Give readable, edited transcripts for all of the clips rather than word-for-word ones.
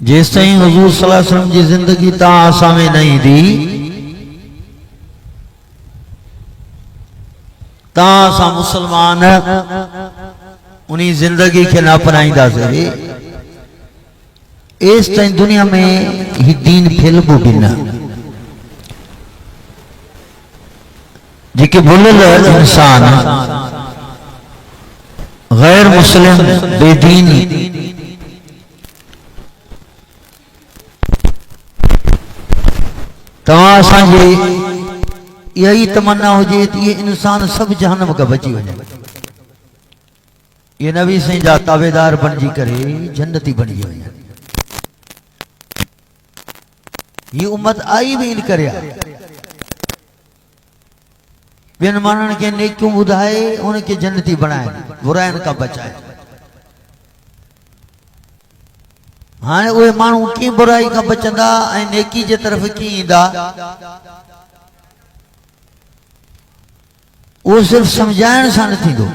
जेस ताईं हुजूर सल्लल्लाहु अलैहि वसल्लम जी जिंदगी ता आसा में नहीं दी ता असा मुसलमान उन्हीं जिंदगी के न अपनाईंदासीं। इस ताईं दुनिया में ही दीन फैलबो भी न। जेके भुलियल इंसान गैर मुस्लिम बेदीन तव्हां असांजे यही तमन्ना हुजे ये इंसान सब जहन्नम का बची वने। ये नबी से जा ताबेदार बनजी करे जन्नती बनी वने। ये उम्मत आई भी इन करे बिन मानन के नेकियों बुधाए उनके जन्नती बनाए बुरायन का बचाए। हाँ वे मानू की बुराई का बचंदा ऐं नेकी जे तरफ की इंदा वो सिर्फ समझाइण सां न थींदो।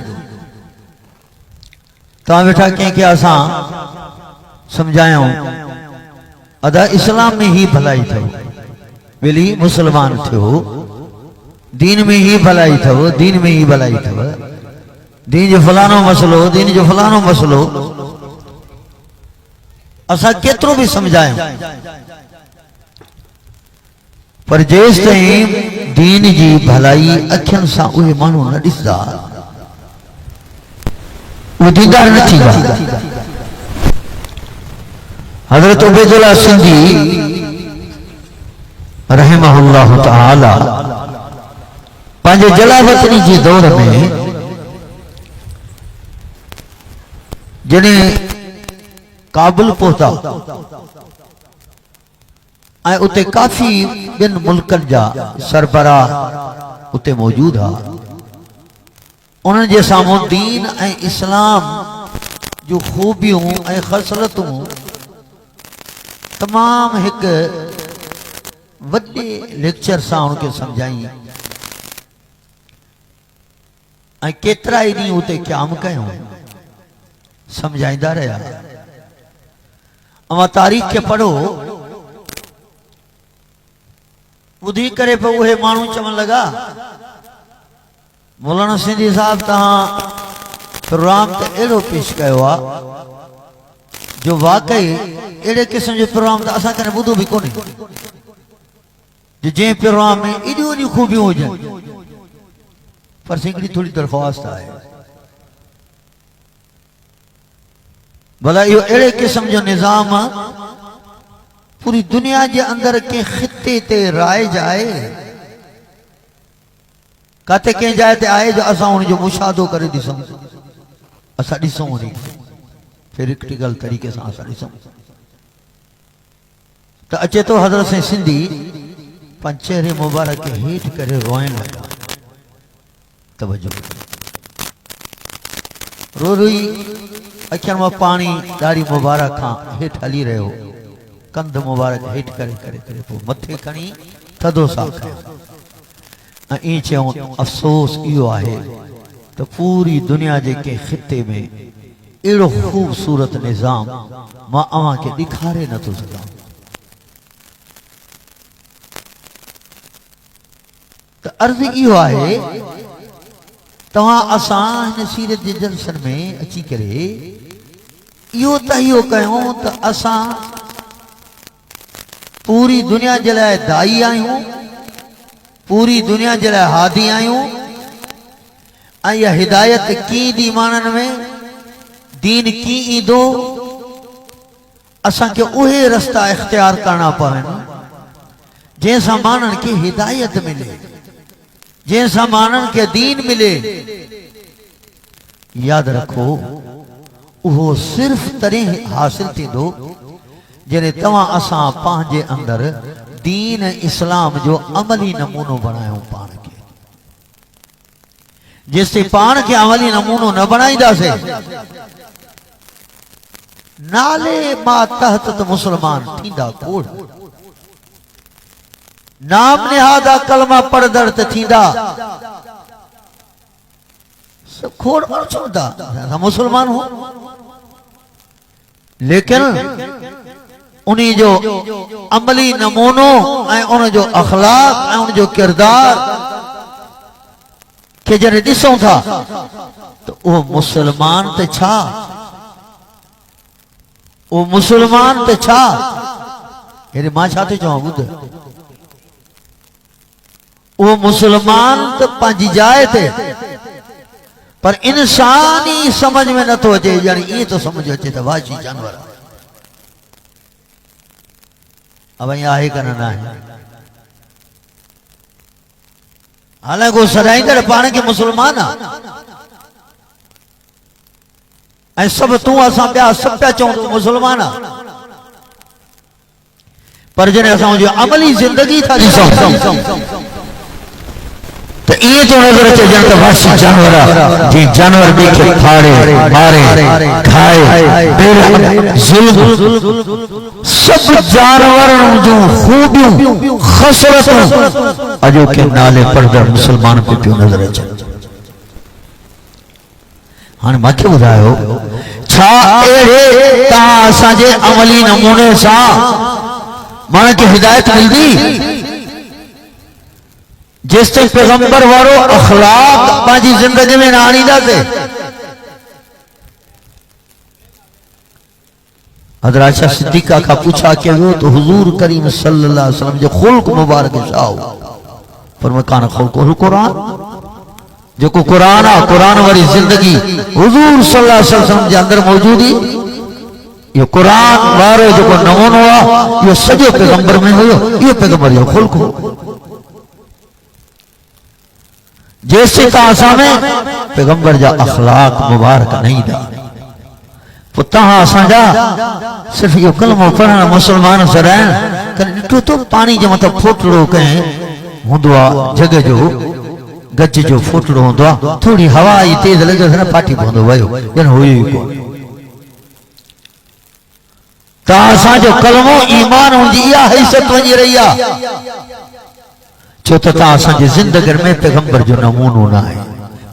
तव्हां वेठा कंहिंखे असां समझायूं अदा इस्लाम में ही भलाई थो मिली मुसलमान थियो दीन में ही भलाई थो दीन में ही भलाई थो दीन जो फलानो मसलो दीन जो फलानो मसलो असा केतरो भी समझायूं पर जेस ताईं दीन जी भलाई अखियन सां उहे माण्हू न ॾिसंदा उहे दीदार न थींदा। हज़रत उबैदुल्लाह सिंधी रहमहुल्लाह तआला पंहिंजे जलावतनी जे दौर में जॾहिं काबुल पहुता ऐं उते काफ़ी ॿिन मुल्कनि जा सरबराह उते मौजूद हा। उन्हनि जे साम्हूं दीन ऐं इस्लाम जो खूबियूं ऐं ख़सलतूं तमाम एक वॾे लेक्चर सां उनखे समझाई ऐं केतिरा ई ॾींहं उते क़याम कयूं समझाईंदा रहिया। अवां तारीख़ के पढ़ो ॿुधी करे पे उहे माण्हू चवण लगा मौलाना सिंधी साहब तहां प्रोग्राम त एड़ो पेश कयो आ जो वाकई एड़े किस्म जो प्रोग्राम त असां कने ॿुधो भी कोन्हे जे प्रोग्राम में एॾियूं एॾियूं खूबियूं हुजनि पर हिकिड़ी थोड़ी दरख्वास्त आहे भला इहो अहिड़े क़िस्म जो निज़ाम पूरी दुनिया के अंदर के खिते ते राइज आहे काथे कंहिं जाइ ते आहे जो असां उनजो मुशाहदो करे ॾिसूं असां ॾिसूं उन प्रैक्टिकल तरीक़े सां असां ॾिसूं त अचे तो हज़रत से सिंधी पंहिंजे चेहरे मुबारक के हेठि करे रोइण लॻा। तवज्जो रो रोई अखियुनि मां पानी ॾाढ़ी मुबारक खां हेठि हली रहियो कंध मुबारक हेठि करे करे करे पोइ मथे खणी थधो साह खयो ऐं ईअं चयूं अफ़सोस इहो आहे त पूरी दुनिया जे कंहिं खिते में अहिड़ो ख़ूबसूरत निज़ाम मां अव्हां खे ॾेखारे नथो सघां। त अर्ज़ इहो आहे तव्हां असां हिन सीरत जे जलसन में अची करे इहो तहियो कयूं त असां पूरी दुनिया जे लाइ दाई आहियूं पूरी दुनिया जे लाइ हादी आहियूं ऐं इहा हिदायत कीअं दी माननि में दीन कीअं ईंदो असांखे उहे रस्ता इख्तियार करणा पवनि जंहिंसां माननि खे हिदायत मिले जैसा मानन के दीन मिले। याद रखो वो सिर्फ तॾहिं हासिल थींदो जॾहिं तव्हां असां पंहिंजे अंदर दीन इस्लाम जो अमली नमूनो बणायूं पाण खे। जेसिताईं पाण खे अमली नमूनो न बणाईंदासीं नाले मां तहत त मुसलमान थींदा कोड़ नाम निहादा कलमा पढ़दड़ त थींदा सब खोड़ और छोड़दा मुसलमान हो लेकिन उन्हीं जो अमली नमूनो ऐं उन जो अखलाक ऐं उन जो किरदार के जॾहिं ॾिसूं था तो वो मुसलमान ते छा, वो मुसलमान ते छा। हेरे मां छा थी चवां ॿुध, वो मुसलमान तो पंहिंजी जाइ ते, पर इंसानी समझ में नथो अचे, यानी ये तो समझ अचे तो वाशी जानवर। अब यहाँ आहे कन ना है, हालांकि वो सदाईंदड़ पाण के मुसलमान आ, सब तू असां पिया सब पिया चऊं तो मुसलमान आ, पर जॾहिं असां जो अमली जिंदगी था ॾिसूं तो ये तो नजर अचे ॼण त वाशी जानवर आहे, जी जानवर ॿिए खे फाड़े मारे खाए बेरहम ज़ुल्म सब जानवरनि जूं खूबियूं ख़सरतूं अॼु के नाले पढ़दड़ मुसलमान पे पियो नजर अचे। हाणे मूंखे ॿुधायो छा अहिड़े तव्हां असांजे अमली नमूने सां माण्हू खे हिदायत मिलंदी जिस तक पैगंबर वारो अखलाक पंहिंजी जिंदगी में न आणींदासीं। हज़रत आयशा सिद्दीक़ा का पूछा के वो तो हुजूर करीम सल्लल्लाहु अलैहि वसल्लम जो खुल्क मुबारक छा हो, फरमाया कान खुल्कुल कुरान, जो को कुरान आ कुरान वाली जिंदगी हुजूर सल्लल्लाहु अलैहि वसल्लम जे अंदर मौजूद ही, ये कुरान वारो जो को नमूनो आ यो सॼो पैगंबर में हुयो, ये पैगंबर जो खुल्क हो। जैसे असां में पैगंबर जा अखलाक मुबारक नहीं दा, तहां असांजा सिर्फ यो कलमो पढ़ण मुसलमान सराइण कने ॾिठो तो पानी जे मथां फोटड़ो कंहिं हूंदो आहे जॻह जो गज जो फोटड़ो हूंदो आहे, थोड़ी हवा आई तेज लॻे न फाटी पवंदो वयो ॼण हुयो ई कोन। त असांजो कलमो ईमान हुनजी इहा हैसियत वञी रही आहे छो त तव्हां असांजी ज़िंदगी में पैगंबर जो नमूनो न आहे।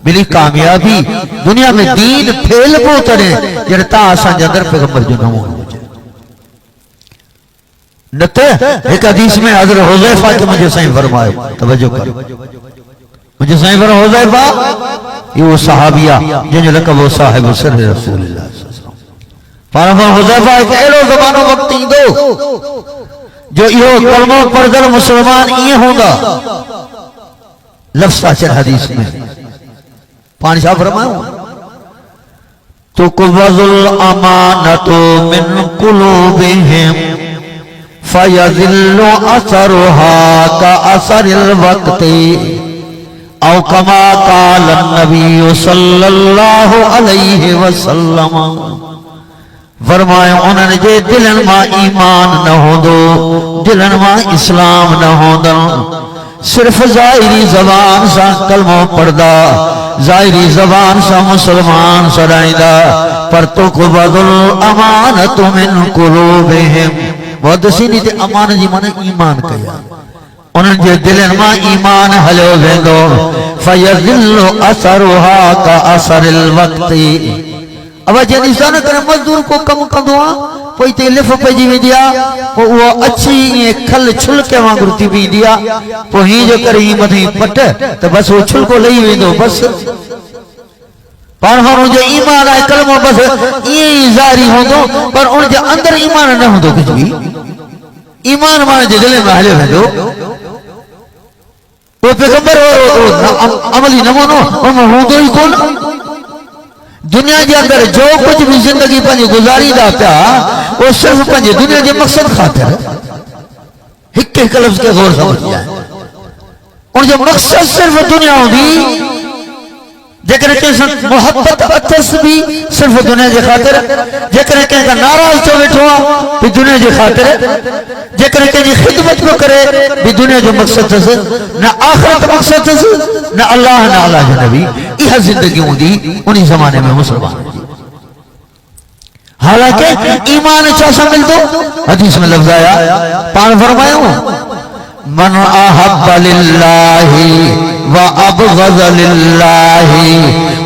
मिली कामयाबी दुनिया में दीन फैलबो तॾहिं जॾहिं तव्हां असांजे अंदरि पैगंबर जो नमूनो हुजे। न त हिकु हदीस में हज़रत हुज़ैफा खे मुंहिंजो साईं फरमायो, तवजो कर, मुंहिंजो साईं फरमायो हुज़ैफा इहो सहाबी आहे जंहिंजो लक़ब हो साहिब सिर रसूलुल्लाह। पर हुज़ैफा हिकु अहिड़ो ज़मानो वक़्तु ईंदो जो इहो कलमो पढ़दड़ मुसलमान ईअं हूंदा। लफ्ज़ अचनि हदीस में पाण छा फरमायो, तुक़बज़ुल अमानतु मिन क़ुलूबिहिम फयज़िल्लु असरुहा कअसरिल वक़्ति औ कमा क़ाल नबी सल्लल्लाहु अलैहि वसल्लम। फरमायो उन्हनि जे दिलनि मां ईमान न हूंदो, दिलनि मां इस्लाम न हूंदो, सिर्फ ज़ाहिरी ज़बान सां कलमो पढ़दा, ज़ाहिरी ज़बान सां मुसलमान सॾाईंदा, पर तुक़बज़ुल अमानतु मिन क़ुलूबिहिम मुहद्दिसीन ते अमान जी माने ईमान कया, उन्हनि जे दिलनि मां ईमान हलियो वेंदो। फयज़िल्लु असरुहा कअसरिल वक़्ति। अब जॾहिं इंसान करे मजदूर को कम कंदो आहे पोइ हिते लिफ पइजी वेंदी आहे, पोइ उहो अछी ईअं खल छुलके वांगुरु थी वेंदी आहे, पोइ हीअं जो करे हीअं मथां पट त बसि उहो छुलको लही वेंदो। बसि पाण माण्हू जो ईमान आहे कलमो बसि ईअं ई ज़ाहिरी हूंदो, पर उनजे अंदरि ईमान न हूंदो कुझु बि। ईमान माण्हू जे दिलि में हलियो वेंदो, उहो पैगंबर अमली नमूनो उनमें हूंदो ई कोन। दुनिया के अंदर जो कुछ भी जिंदगी पंहिंजी गुजारींदा पिया वो सिर्फ पंहिंजे दुनिया के मकसद ख़ातिर हिक हिक लफ्ज़ के गौर समझ जाए। उनजो मकसद सिर्फ दुनिया हूंदी, जेकर कंहिं मोहब्बत अथस भी सिर्फ दुनिया के खातिर, जेकर कंहिं नाराज़ थो वेठो आहे भी दुनिया के खातिर, जेकर कंहिंजी खिदमत पियो करे भी दुनिया जो मकसद अथस, न आखिरत मकसद अथस, न अल्लाह न अल्लाह जो नबी। इहा जिंदगी हूंदी उन ज़माने में मुसलमान। हालांकि ईमान छा सां मिलंदो, हदीस में लफ्ज़ आया, पाण फरमायो मन अहब्ब लिल्लाहि व अबग़ज़ लिल्लाहि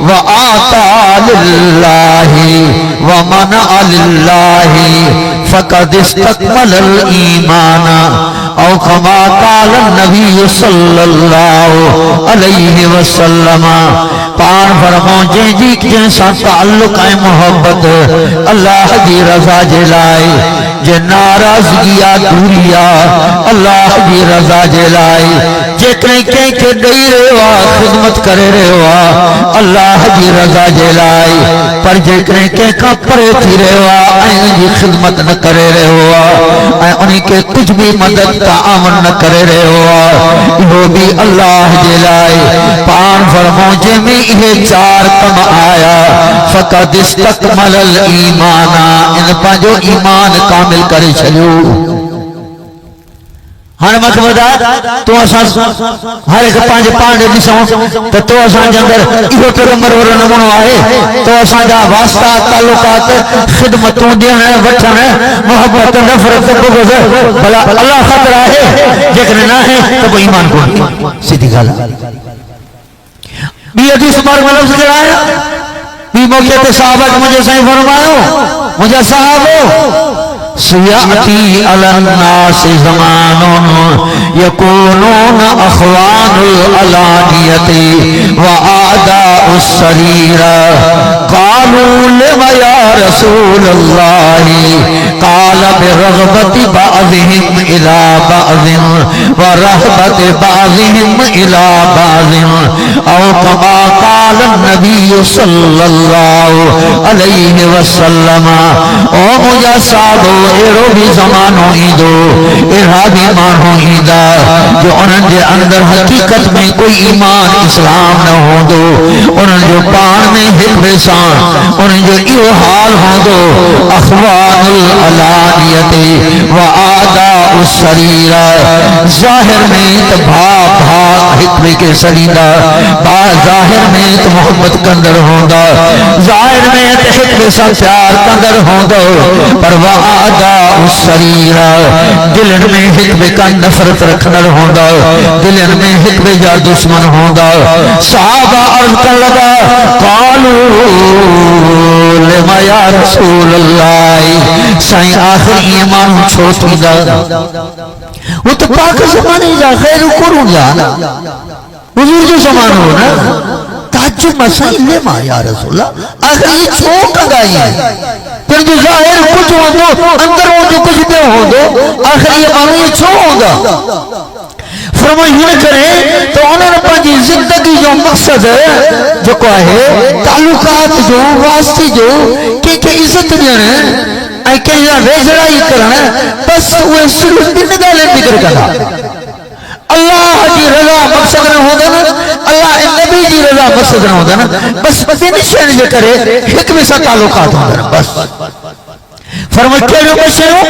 व आता लिल्लाहि व मनअ लिल्लाहि फक़द इस्तकमलल ईमान औ कमा क़ाल नबी सल्लल्लाहु अलैहि वसल्लम। पाण फरमाओ जंहिंजी कंहिंसां ताल्लुक़ ऐं मोहब्बत अल्लाह जी रज़ा जे लाइ, जे नाराज़गी आ दूरी आ अल्लाह जी रज़ा जे लाइ, जेकॾहिं कंहिंखे ॾेई रहियो आहे ख़िदमत करे रहियो आहे अल्लाह जी रज़ा जे लाइ, पर जेकॾहिं कंहिंखां परे थी रहियो आहे ऐं उनजी ख़िदमत न करे रहियो आहे ऐं उनखे कुझु बि मदद ताअवुन न करे रहियो आहे, इहो बि अल्लाह जे लाइ। पाण फरमाओ जंहिंमें इहे चार कम आया फ़क़द इस्तकमलल ईमान, इन पंहिंजो ईमान कामिल करे छॾियो। हाँ मत बता तो हर एक पांच पांच ॾिसूं तो असांजे अंदरि इहो पैगंबर वारो नमूनो आहे तो असांजा वास्ता तालुकात ख़िदमतूं ॾियण वठण मोहब्बत नफ़रत बुग़्ज़ भला अल्लाह ख़ातिर आहे, जेकॾहिं न आहे त पोइ ईमान कोन्हे। सीधी ॻाल्हि आहे। ॿी हदीस मुबारक में लफ़्ज़ कहिड़ा आया? ॿी मौक़े ते सहाबा खे मुंहिंजे साईं फरमायो, मुंहिंजा सहाबो सयाती अलन्नास ज़मानुन यकूनून अख़वानुल अलानियति व आदाउस सरीरा। क़ालू लिमा या रसूलल्लाह क़ाल बिरग़बति बाज़िहिम इला बाज़िन व रहबति बाज़िहिम इला बाज़िन औ कमा क़ाल नबी सल्लल्लाहु अलैहि वसल्लम। ओ मुंहिंजा साधो अहिड़ो बि ज़मानो ईंदो, अहिड़ा बि माण्हू ईंदा जो उन्हनि जे अंदरि हक़ीक़त में कोई ईमान इस्लाम न हूंदो, उन्हनि जो पाण में हिक ॿिए सां उन्हनि जो इहो हाल हूंदो अख़वानुल अलानियति व आदाउस सरीरा। ज़ाहिर में त भाउ हिक ॿिए खे सड़ींदा, ज़ाहिर में त मोहब्बत कंदड़ हूंदा, ज़ाहिर में त हिक ॿिए सां प्यार कंदड़ हूंदो, पर आदाउस सरीरा दिलनि में हिक ॿिए खां नफ़रत रखंदड़ हूंदा, दिलनि में हिक ॿिए जा दुश्मन हूंदा। सहाबा अर्ज़ करण लॻा क़ालू लिमा या रसूलल्लाह, साईं आख़िर ईमान छो थींदा? वो तो पाक ज़माने जा ख़ैर कुरून जा हुजूर जो ज़मानो हो ना। ताज्जुब साईं लिमा या रसूलल्लाह आख़िर ये छो कंदा आहिनि? पर जो ज़ाहिर कुछ होंदो अंदर वो जो कुछ भी होंदो आखिर ये मानो ये छो होगा? फरमाया हिन करे तो उन्होंने पंहिंजी जिंदगी जो मकसद जो को है तालुकात जो वास्ते जो के इज्जत ॾियण ऐं कंहिंजा वेझड़ाई करण, बस उहे सिर्फ़ ॿिनि ॻाल्हियुनि ज़िक्र कंदा। अल्लाह जी रज़ा मकसद न हूंदनि, अल्लाह ऐं नबी जी रज़ा मकसद न हूंदनि, बस ॿिनि शयुनि जे करे हिक ॿिए सां तालुकात हूंदनि। बस फरमाया कहिड़ियूं ॿ शयूं?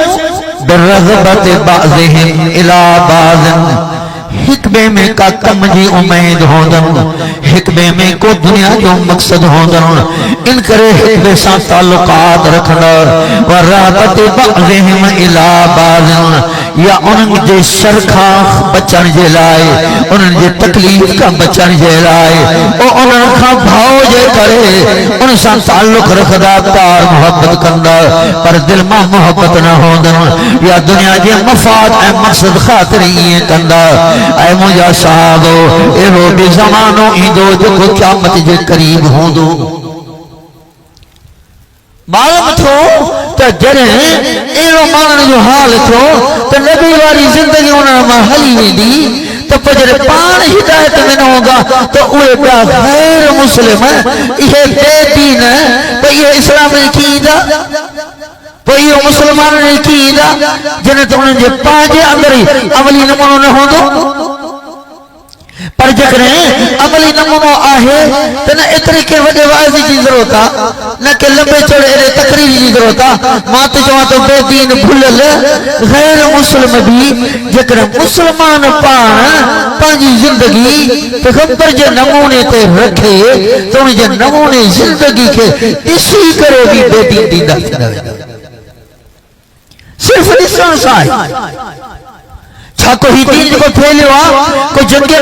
बिरग़बति बाज़िहिम इला बाज़िन, हिक ॿिए में का कम जी उम्मीद हूंदनि, हिक ॿिए में को दुनिया जो मकसद हूंदनि, इन करे हिक ॿिए सां तालुकात रखंदड़। व रहबति बाज़िहिम इला बाज़िन, या उन्हनि जे शर खां बचण जे लाइ, उन्हनि जे तकलीफ़ खां बचण जे लाइ, उन्हनि खां भाव जे करे उन सां ताल्लुक़ रखंदा, प्यार मोहब्बत कंदा, पर दिल मां मोहब्बत न हूंदनि, या दुनिया जे मफ़ाद ऐं मक़सद ख़ातिर ईअं कंदा। ऐं मुंहिंजा साहबो अहिड़ो बि ज़मानो ईंदो जेको क़यामत जे क़रीब हूंदो। मालूम थो त जॾहिं अहिड़ो माण्हुनि जो हाल थियो त नबी वारी ज़िंदगी उन्हनि मां हली वेंदी, त पोइ जॾहिं पाण हिदायत में न हूंदा त उहे ॿिया ग़ैर मुस्लिम इहे बेदीन त इहे इस्लाम में कीअं ईंदा? पोइ इहो मुस्लमान में कीअं ईंदा जॾहिं त उन्हनि जे पंहिंजे अंदरि ई अमली नमूनो न हूंदो? पर जेकॾहिं अमली नमूनो आहे त न एतिरे के वॾे वाइज़ जी ज़रूरत आहे, न के लंबे चौड़े अहिड़े तकरीर जी ज़रूरत आहे। मां त चवां थो बेदीन भुलियल ग़ैर मुस्लिम बि जेकॾहिं मुस्लमान पाण पंहिंजी ज़िंदगी पैगंबर जे नमूने ते रखे त उन जे नमूने ज़िंदगी खे ॾिसी करे बि बेदीन थींदा। सिर्फ़ ॾिसण सां खाको ही दीन जो फैलियो आ कोई जंगे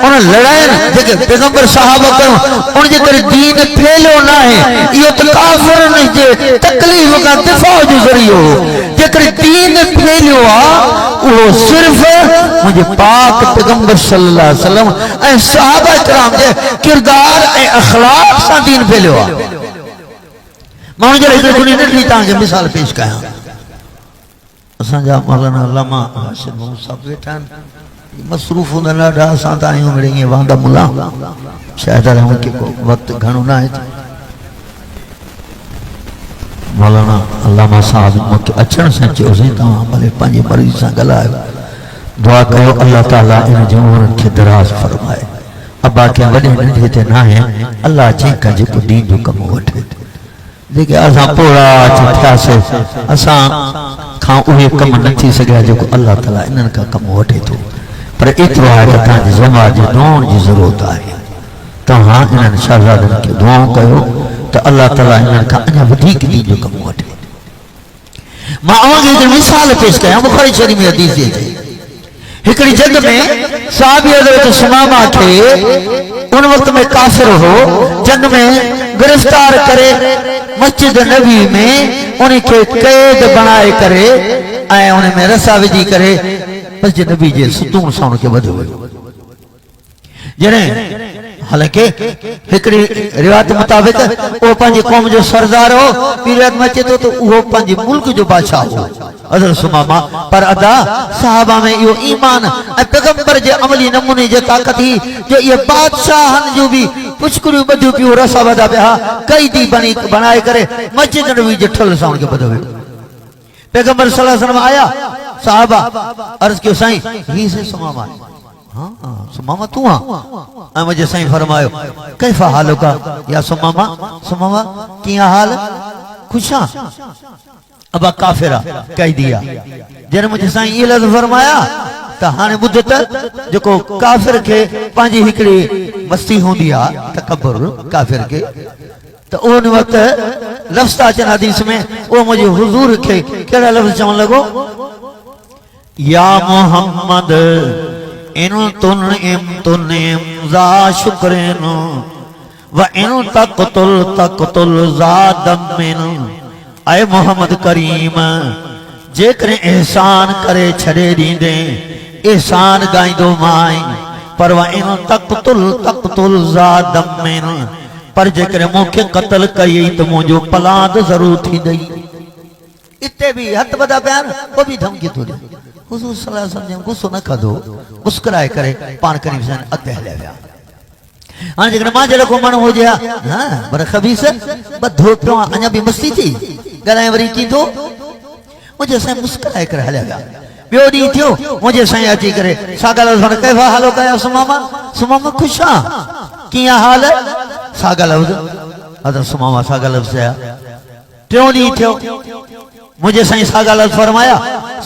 उन लड़ाई जेके पैगंबर साहबा कयो उन जे करे दीन फैलियो ना है यो तो काफिर ने जे तकलीफ का दिफा जो जरियो जे करे दीन फैलियो आ वो सिर्फ मुझे पाक पैगंबर सल्लल्लाहु अलैहि वसल्लम ए साहबा किराम जे किरदार ए अखलाक सा दीन फैलियो आ मां जे इधर दुनिया ने ता के मिसाल पेश कया असांजा मौलाना अल्लामा हाशिम साहब वेठा मसरूफ होंदा ॾाढा असां त आहियूं मिड़े ईअं वांदा मुला शायद मूंखे को वक़्तु घणो न आहे मौलाना अल्लामा साहब मूंखे अचण सां चयोसीं तव्हां भले पंहिंजे मरीज़ सां ॻाल्हायो दुआ कयो अल्लाह ताला इन जी उमिरि खे दराज़ फरमाए अब्बा खे वॾे नंढे ते न आहे अल्लाह जंहिंखां जेको दीन जो कमु वठे जेके असां पोड़ा थियासीं असां खां उहे कम न थी सघिया जेको अल्लाह ताला इन्हनि खां कमु वठे थो पर एतिरो आहे त तव्हांजे ज़मात जे दुआउनि जी ज़रूरत आहे तव्हां इन्हनि शहज़ादनि खे दुआऊं कयो त अल्लाह ताला इन्हनि खां अञा वधीक दीन जो कमु वठे मां अवांखे हिकिड़ी मिसाल पेश कयां बुखारी शरीफ़ में हदीस अचे हिकिड़ी जंग में साहबी हज़रत सुमामा खे उन वक़्त में काफ़िर हो जंग में गिरफ्तार करे मस्जिद नबी में उनके कैद बनाए करे ऐं उन में रसा विझी करे मस्जिद नबी जे सुतून सां उनके वधो वियो जॾहिं हालांकि हिकिड़ी रिवायत मुताबिक वो पंहिंजी क़ौम जो सरदार हो ॿी रिवायत में अचे थो त उहो पंहिंजे मुल्क जो बादशाह हो हज़रत सुमामा पर अदा साहबा में इहो ईमान ऐं पैगंबर जे अमली नमूने जे ताक़त ही जो ये बादशाहनि जो भी पुष्करियूं ॿधियूं पियूं रसा वधा पिया कैदी बनाए करे मस्जिद नबी जे ठल सां उनखे वधो वियो पैगंबर सल्लल्लाहु अलैहि वसल्लम आया साहबा अर्ज़ कयो साईं ही से सुमामा हाँ सुमामा तू हाँ मुझे साईं फरमायो कैफा हाल का या सुमामा सुमामा किया हाल खुशा अबा काफिरा कह दिया जन मुझे साईं ये लफ्ज़ फरमाया त हाने ॿुध त जेको काफिर के पंहिंजी हिकिड़ी मस्ती हूंदी आहे तकबर काफिर के तो उन वक्त लफ्ज़ था अचनि हदीस में वो मुझे हुजूर के कहिड़ा लफ्ज़ चवण लॻो या मोहम्मद इन तुनिम ज़ा शुक्रिन व इन तक़तुल ज़ा दमिन ऐ मोहम्मद करीम जेकर एहसान करे छड़े दींदे एहसान गाइंदो माई पर व इन तक़तुल ज़ा दमिन पर जेकर मूंखे क़त्ल कई तो मुंहिंजो पलाद ज़रूर थींदई इते भी हथ वधा पिया वो भी धमकी थो ॾे हुज़ूर सल्लल्लाहु अलैहि वसल्लम गुस्सो न कदो मुस्कुराए करे पाण करीब सन अॻिते हलिया विया हाणे जेकॾहिं मां जहिड़ो को माण्हू हुजे हा पर खबीस ॿधो पियो अञा बि मस्ती थी ॻाल्हाए वरी कीधो मुंहिंजे साईं मुस्कुराए करे हलिया विया ॿियो ॾींहुं थियो मुंहिंजे साईं अची करे साॻा लफ़्ज़ कैफ़ा हालो कया सुमामा सुमामा ख़ुशि आहे कीअं हाल साॻा लफ़्ज़ हज़रत सुमामा साॻा लफ़्ज़ चया टियों ॾींहुं थियो मुझे साईं सागा लफ्ज़ फरमाया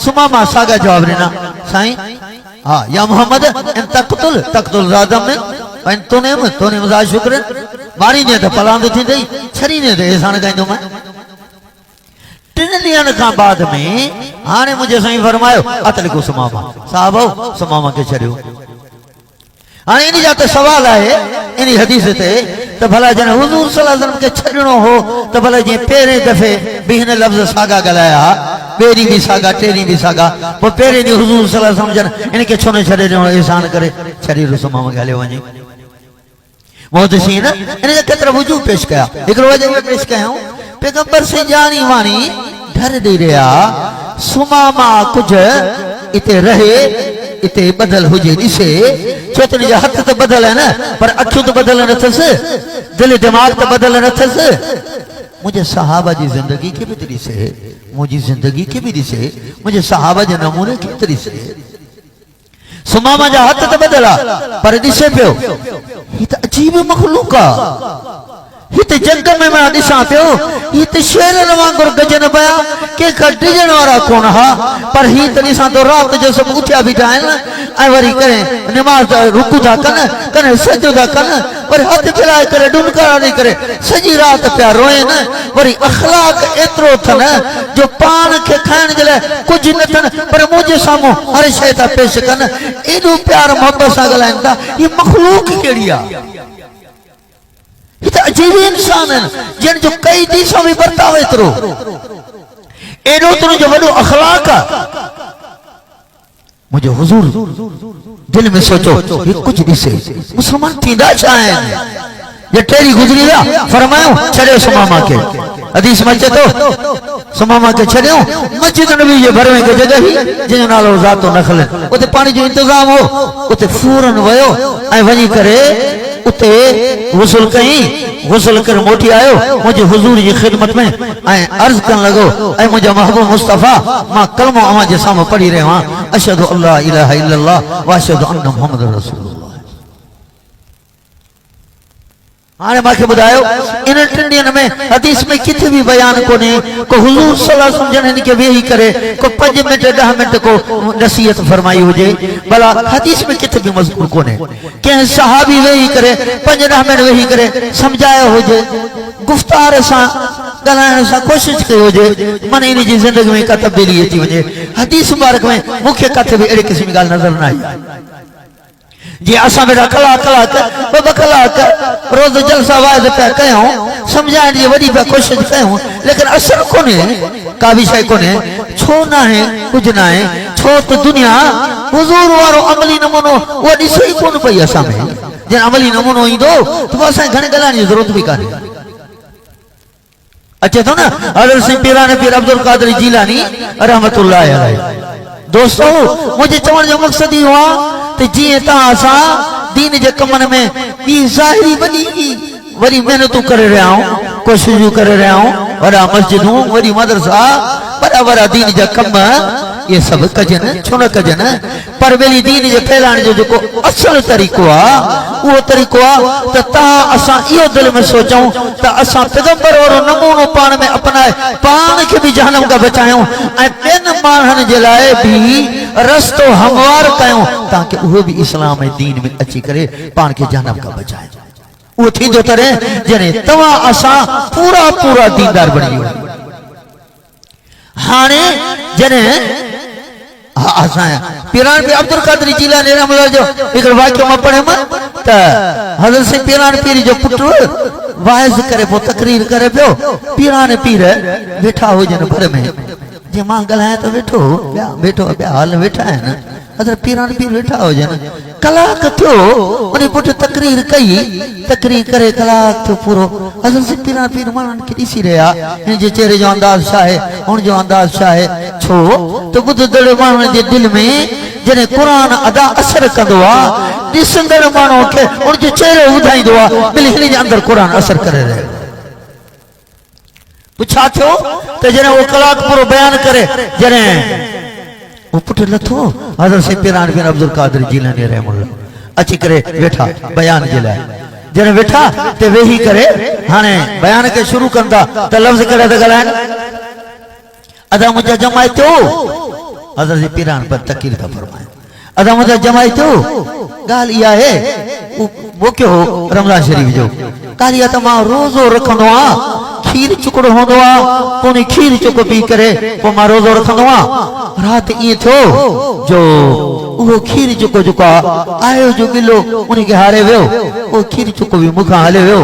सुमामा सागा जवाब ॾिना साईं हाँ या मोहम्मद इन तक़तुल ज़ादम में इन तुनिम ज़ा शुक्र मारी ने तो पलांद थींदई छरी ने तो एहसान गाइंदो मैं 3 ॾींहनि खां बाद में हाणे मुझे साईं फरमायो अतलिको सुमामा साहब सुमामा के छड़ियो हाणे इन जा तो सवाल है इन हदीस ते तो भला जन हुजूर सल्लल्लाहु अलैहि वसल्लम के छड़नो हो तो भला जे पहिरें दफे भी हिन लफ्ज़ सागा गलाया ॿेरी भी सागा टेरी भी सागा पोइ पहिरें ॾींहुं हुजूर सल्लल्लाहु अलैहि वसल्लम जन इनके छो न छॾे ॾिनो एहसान करे छॾी सुमामा खे हलियो वञे मुहदसिन इन जा केतिरा वजूह पेश कया हिकिड़ो वजह पेश कयूं पैगंबर से जानी वाणी घर ॾेई रहिया सुमामा कुझु इते रहे इते बदल हुजे ॾिसे छो त जा हथ तो बदल है ना पर अखियूं तो बदल न थस दिल दिमाग तो बदल न थस मुझे सहाबा जी जिंदगी के भी ॾिसे मुझी जिंदगी के भी ॾिसे मुझे सहाबा जे नमूने के भी ॾिसे सुमामा जा हथ तो बदला पर ॾिसे पियो ही तो अजीब मखलूक आ हिते जग में मैं ॾिसां पियो हिते शेरन वांगुरु गजन पिया के डिजण वारा कोन हा पर ही त ॾिसां तो रात जो सब उथिया बीठा आहिनि ऐं वरी करे नमाज रुकू था कनि कने सजो था कनि वरी हथ फैलाए करे डुनकारा ॾेई करे सॼी रात पिया रोइनि वरी अखलाक एतिरो अथनि जो पाण खे खाइण जे लाइ कुझु न अथनि पर मुंहिंजे साम्हूं हर शइ था पेश कनि एॾो प्यार मोहबत सां ॻाल्हाइनि था हीअ मखलूक कहिड़ी आहे अजीब इंसान जिन जो कई दी सां भी बर्ताव एतिरो एॾो तुर जो वॾो अखलाक मुझे हुजूर दिल में सोचो ये कुछ ॾिसे मुसलमान थींदा छा आहिनि ये टेरी गुज़री विया फरमायो छॾियो सुमामा खे हदीस में अचे तो सुमामा खे छॾियो मस्जिद नबी जे भरवे के जगह ही जंहिंजो नालो ज़ातो नखल उते पानी जो इंतजाम हो उते फूरन वयो ऐं वञी करे उते गुस्ल कई गुस्ल कर मोटी आयो मुझे हुजूर की खिदमत में अर्ज कर लगो ऐ मुझे महबूब मुस्तफा मां कलमो अवां जे सामने पढ़ी रहो हां अशहदु अल्ला इलाहा इल्लल्लाह व अशहदु अन्ना मुहम्मद रसूलुल्लाह हाने माखे बुधायो इन टिंडियन में हदीस में किथे भी बयान कोने को हुजूर सल्लल्लाहु अलैहि वसल्लम जन के वेही करे को 5 मिनट 10 मिनट को नसीहत फरमाई हुजे भला हदीस में किथे भी मज़कूर कोने के सहाबी वेही करे 5-10 मिनट वेही करे समझायो हुजे गुफ्तार सा गलायण सा कोशिश कयो हुजे मन इन जी जिंदगी में का तब्दीली अची वजे हदीस मुबारक में मुख्य किथे भी एड़ी किस्म गाल नजर ना आई जी असा बेटा कलाक ब कलाक रोज जलसा वायद पे कयूं समझाइण जी वडी पे कोशिश कयूं लेकिन असर कोने का भी शय कोने छो ना है कुछ ना है छो तो दुनिया हुजूर वारो अमली नमूनो वो दिसे ही कोन पई असा में जे अमली नमूनो इंदो तो असा घणे गलाण जी जरूरत भी काने अच्छे तो ना हज़रत सिंह पीराने पीर अब्दुल कादिर जीलानी रहमतुल्लाह अलैहि दोस्तों मुझे चवण जो मकसद ही हुआ ते जी ता दीन जे कमन में बी ज़ाहिरी वडी मेहनतू करे रहा हूं कोशिशूं करे रहा हूं वड़ा मस्जिदूं वडी मदरसा बड़ा दीन जा कम ये सब कजन छो न कजन पर वेली दीन जे फैलाण जो जो असल तरीको आ वो तरीको आ त ता असा इयो दिल में सोचूं त असा पैगंबर और नमूनो पान में अपनाए पान के भी जहन्नम का बचायूं ए बेन मानन जे लाए भी रस्तो हमवार कयूं ताकि वो भी इस्लाम दीन में अची करे पान के जहन्नम का बचाए वो थी जो तरह जने तवा असा पूरा दीनदार बनी हाने जने असा पीरान पे अब्दुल कादिर जीलानी रहमतुल्लाह जो एक वाक्य में पढ़े म त हज़रत से पीरान पीर जो पुत्र वाइज करे पो तकरीर करे पियो पीरान पीर बैठा हो जन भर में जे मां गलाए तो बैठो हाल बैठा है ना अदर पीरान पीर बैठा हो जन कलाक थियो उनी पुट तकरीर कई तकरीर करे कलाक तो पूरो हज़रत से पीरान पीर मानन के दिसी रहा इन जे चेहरे जो अंदाज छा है उन जो अंदाज छा है छो तो बुध दड़े मानन जे दिल में जने कुरान अदा असर कंदो आ दिसंदड़ मानो के उन जो चेहरे उधाइंदो आ बिल हिन जे अंदर कुरान असर करे रहे पुछा थियो ते जने वो कलाक पूरो बयान करे जने वो पुट लथो हज़रत से पीरान बिन अब्दुल कादिर जीलानी रहमतुल्लाह अची करे बैठा बयान जे लाए जने बैठा ते वेही करे हाने बयान के शुरू कंदा त लफ्ज करे त गलाइन अदा मुझे जमाए तो हज़रत से पीरान पर तकीर का फरमाए अदा मुझे जमाए तो गाल या है वो क्यों रमजान शरीफ जो गाल या त मां रोजो रखंदो आ खीर चुकड़ो होंदो आ कोनी खीर चुक पी करे पो मां रोजो रखंदो आ रात ये थो जो वो खीर चुको जुका आयो जो किलो उन्हीं के हारे वियो वो खीर चुको भी मुखा हले वियो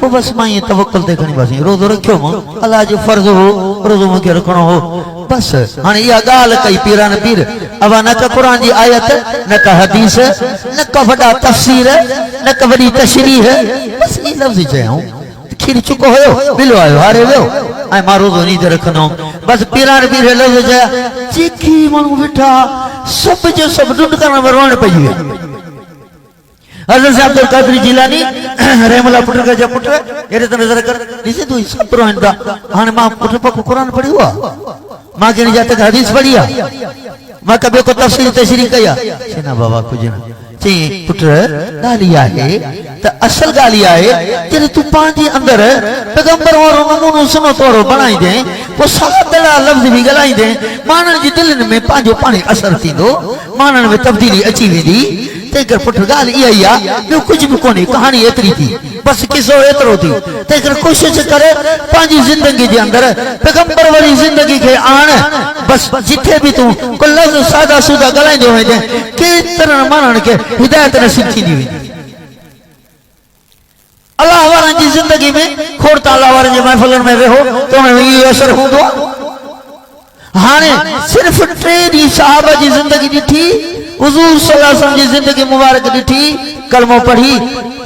वो बस मां ये तवक्कुल ते खणी बस रोजो रखियो मां अल्लाह जो फर्ज हो रोजो मुके रखणो हो बस हाने या गाल कई पीरान पीर अब न का कुरान जी आयत न का हदीस न का वडा तफसीर न का वडी तशरीह बस ये लफ्ज चयो खीर चुको हो बिलो आयो हारे वियो ऐ मां रोजो नींद रखनो बस पीरान पीर लफ्ज चया चिखी मानू बैठा सब जो सब ढूंढ करना रोण पई हज़रत से अब्दुल कादिर जीलानी रहमतुल्लाह पुत्र का जब पुत्र एरे त नजर कर दिसे तू सब रोंदा हाने मां पुत्र पको कुरान पढ़ी हुआ मां के जाते हदीस पढ़िया मां कबे को तफसीर तशरीह कया सेना बाबा कुछ ना ची पुत्र गालिया है त असल गाली आए जॾहिं तू पांजी अंदर पैगंबर वारो नमूनो सुनो तोड़ो बनाई दे वो सादड़ा लफ्ज़ भी गलाई दे मानन जी दिलनि में पांजो पाणी असर थींदो मानन में तब्दीली अची वेंदी तेकर पुट गाल इहा ई आहे ॿियो कुझु बि कोन्हे कहानी एतिरी थी बस किसो एतिरो थी तेकर कोशिश करे पंहिंजी ज़िंदगी जे अंदर पैगंबर वारी ज़िंदगी खे आण बस जिथे भी तू को लफ्ज़ सादा सूदा ॻाल्हाईंदो वञे केतिरनि माण्हुनि खे हिदायत नसीब थींदी वेंदी अल्लाह वारनि जी ज़िंदगी में खोड़ अल्लाह वारनि जी महफ़िलनि में वेहो त हुन में इहो असर हूंदो हाणे सिर्फ़ 3 ॾींहं सहाबा जी ज़िंदगी ॾिठी हुज़ूर सल्लल्लाहु अलैहि वसल्लम जी ज़िंदगी मुबारक ॾिठी कलमो पढ़ी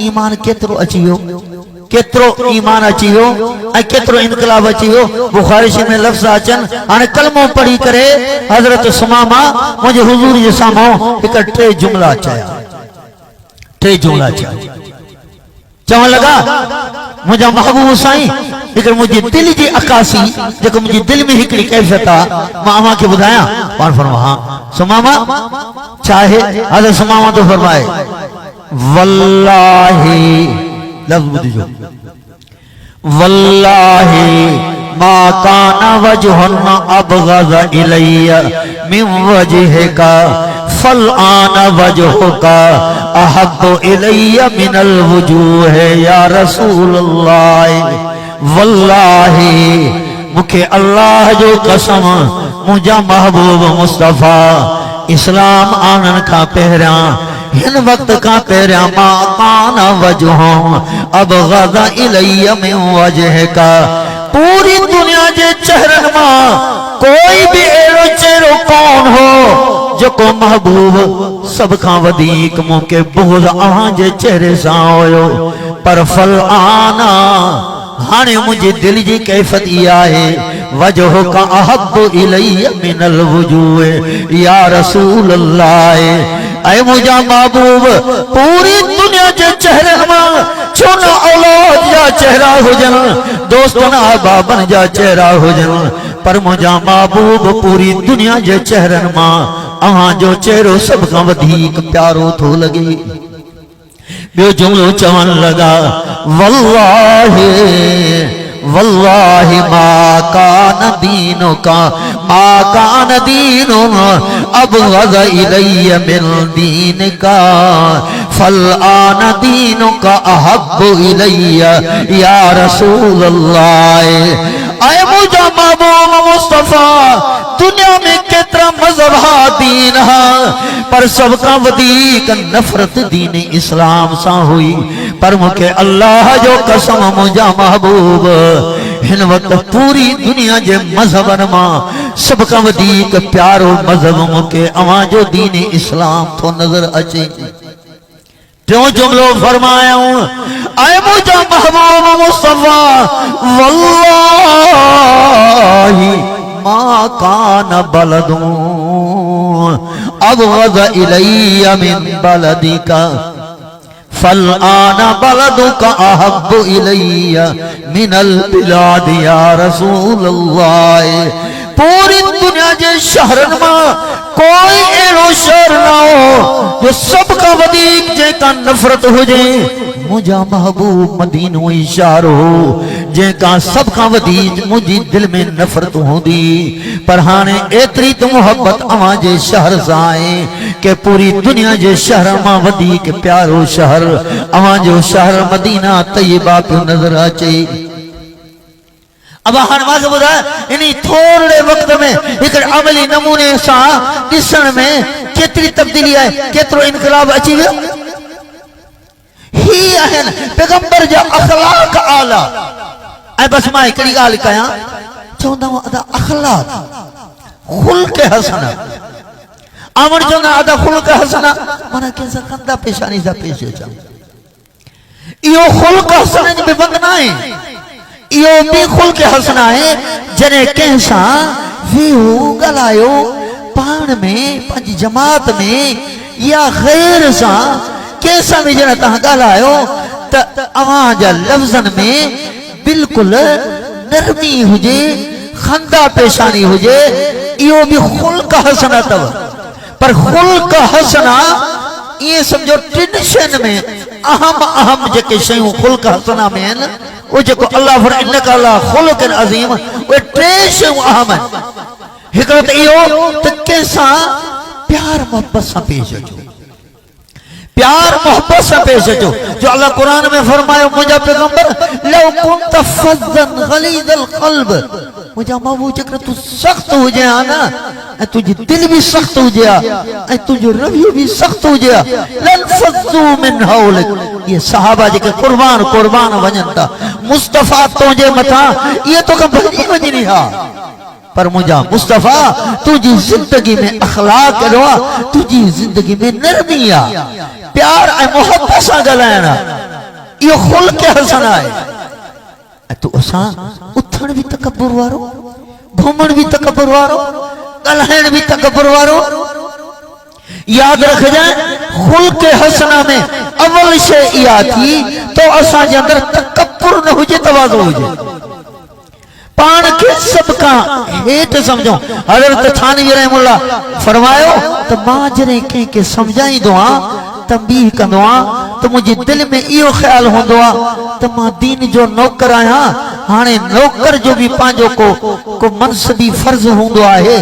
ईमान केतिरो अची वियो केतिरो ईमान अची वियो ऐं केतिरो इनकलाब अची वियो बुखारी में लफ़्ज़ अचनि हाणे कलमो पढ़ी करे हज़रत सुमामा मुंहिंजे हुज़ूर जे साम्हूं हिकु 3 जुमला चया 3 जुमला चया चवण लगा मुझा महबूब साईं हिकिड़े मुंहिंजी दिल जी अकासी जेको मुंहिंजी दिल में हिकिड़ी कैफ़ियत आहे मां अव्हां खे ॿुधायां पाण फरमा हां सुमामा छा आहे हज़रत सुमामा तो फरमाए वल्लाही लफ़्ज़ ॿुधिजो वल्लाही मा काना वजहुन अबग़ज़ इलैया मिन वजहिका फलआन वजहुका अहब्बु इलैया मिनल वजूह या रसूलल्लाह वल्लाही मुखे अल्लाह जो कसम मुझा महबूब मुस्तफा इस्लाम आनन का पहिरियां हिन वक्त का पहिरियां मा काना वजहु अबग़ज़ इलैया मिन वजहिका पूरी दुनिया जे चेहरनि मां कोई भी अहिड़ो चेहरो कोन हो जेको महबूब सब खां वधीक मूंखे बुग़्ज़ अव्हां जे चेहरे सां हुयो पर फल आना हाणे मुंहिंजी दिल जी कैफ़ियत इहा आहे वजह का अहब्बु इलैया मिनल वजूह या रसूल अल्लाह ऐ मुंहिंजा महबूब पूरी दुनिया जे चेहरे मां छो न औलाद जा चेहरा हुजनि दोस्तनि अहबाबनि जा चेहरा हुजनि पर मुंहिंजा महबूब पूरी दुनिया जे चेहरनि मां अव्हां जो चेहरो सब खां वधीक प्यारो थो लॻे ॿियो जुमलो चवण लगा वल्लाही वल्लाही मा कान दीनुका मा कान दीनुका अबग़ज़ इलैया मिन दीनिका फलआन दीनुका अहब्बु इलैया या रसूलल्लाह ऐ मुझा महबूब मुस्तफा दुनिया में केतरा मजहब हा दीन हा पर सब का वधीक नफरत दीन इस्लाम सा हुई पर मुखे अल्लाह जो कसम मुझा महबूब हिन वक्त पूरी दुनिया जे मजहबन मां सब का वधीक प्यारो मजहब मुखे अवां जो दीन इस्लाम तो नजर अचे टियों जुमलो फरमायूं ऐ मुझा महबूब मुस्तफा वल्लाही मा कान बलदू अबग़ज़ इलैया मिन बलदिका फलआन बलदुका अहब्बु इलैया मिनल बिलाद या रसूलल्लाह पूरी दुनिया के शहरन में कोई एड़ो शहर ना हो जो सब का वधीक जेका नफरत हुजे मुझा महबूब मदीनो ही शहर हो जेका सब का वधीक मुझी दिल में नफरत होंदी पर हाने एतरी तो मोहब्बत अवां जे शहर साए के पूरी दुनिया जे शहर में वधीक प्यारो शहर अवां जो शहर मदीना तैयबा पे नजर अचे अब हरवाज बुधा इन्हीं थोड़े वक्त में एक अमली नमूने सा दिसन में केतरी तब्दीली है केतरो इनकलाब अची वियो ही आहन पैगंबर जा अखलाक आला ऐ बस मां एकड़ी गाल कया चोंदा अदा अखलाक खुल्क हसन आमन चोंदा अदा खुल्क हसन माना कैसा कंदा पेशानी सा पेश जा यो खुल्क हसन में बंद ना है यो भी खुल्क हसना है जने कैसा वियो गलायो पान में पंज जमात में या गैर सा कैसा भी जने ता गलायो त अवां जा लफ्जन में बिल्कुल नरमी हुजे खंदा पेशानी हुजे यो भी खुल्क हसना तब पर खुल्क हसना ये समझो टेंशन में अहम जेके शयूं खुल्क हसना में आहिनि वो जेको अल्लाह फर इन्नका अला खुलुकिन अज़ीम वो टे शयूं अहम आहिनि। हिकिड़ो त इहो त कंहिंसां प्यार मोहब्बत सां पेश अचो, प्यार मोहब्बत से पेश अचो। जो अल्लाह कुरान में फरमायो मुझा पैगंबर लौ कुंत फज़्ज़न गलीज़ल क़ल्ब, मुझा महबूब जेकर तू सख्त हो जाए ना ऐ तुझी दिल भी सख्त हो जाए ऐ तुझो रवैयो भी सख्त हो जाए लन फज़्ज़ू मिन हौलिक। ये सहाबा जेके कुर्बान वञन था मुस्तफा तुझे मथा ये तो का भजी वजनी हा, पर मुझा मुस्तफा तुझी जिंदगी में अखलाक रहा, तुझी जिंदगी में नरमी आ, प्यार ऐं मोहब्बत सां ॻाल्हाइण इहो खुल्क हसन आहे। ऐं तूं असां उथण भी तकब्बुर वारो, घुमण भी तकब्बुर वारो, ॻाल्हाइण भी तकब्बुर वारो। याद रखजांइ खुल्क हसना में अवल शइ इहा थी तो असां जे अंदर तकब्बुर न हुजे, तवाज़ु हुजे, पान के सब का हेठ समझो। हज़रत थानवी रहमतुल्लाह फरमायो त मां जरे के समझाईंदो आ तंबीह कंदो आ तो मुझे दिल में इहो ख्याल होंदो आ त मां दीन जो नौकर आहियां। हाणे नौकर जो भी पांजो को मनसबी फर्ज होंदो आहे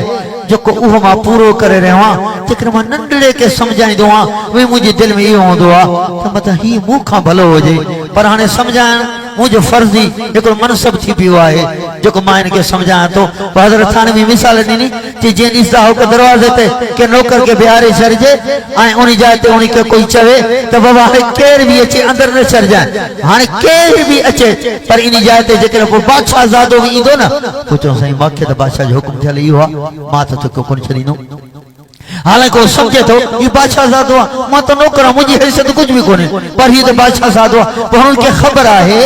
जेको उहो मां पूरो करे रहियो आहियां। जेकर मां नंढड़े के समझाईंदो आ वे मुझे दिल में इहो होंदो आ त मत ही मूंखां भलो हुजे, पर हाणे समझाइण मुझे फर्जी हिकिड़ो मनसब थी पियो आहे जेको मां इनके समझायां थो। हज़रत थानवी मिसाल ॾिनी कि जे ॾिसंदा हो के दरवाज़े ते के नौकर के बिहारे छॾिजे ऐं उन जाइ ते उन खे कोई चवे त बाबा हाणे केर भी अचे अंदर न छॾिजांइ। हाणे केर भी अचे पर इन जाइ ते जेकर को बादशाह ज़ादो भी ईंदो न पोइ चओ साईं मूंखे त बादशाह जो हुकुम थियल इहो आहे, मां त तोखे कोन छॾींदुमि। हालांकि वो समझे तो ये बादशाह ज़ादो आहे, मां त नौकर आहियां, मुंहिंजी हैसियत कुछ भी कोन्हे, पर हीअ त बादशाह ज़ादो आहे। पर हुनखे ख़बर आहे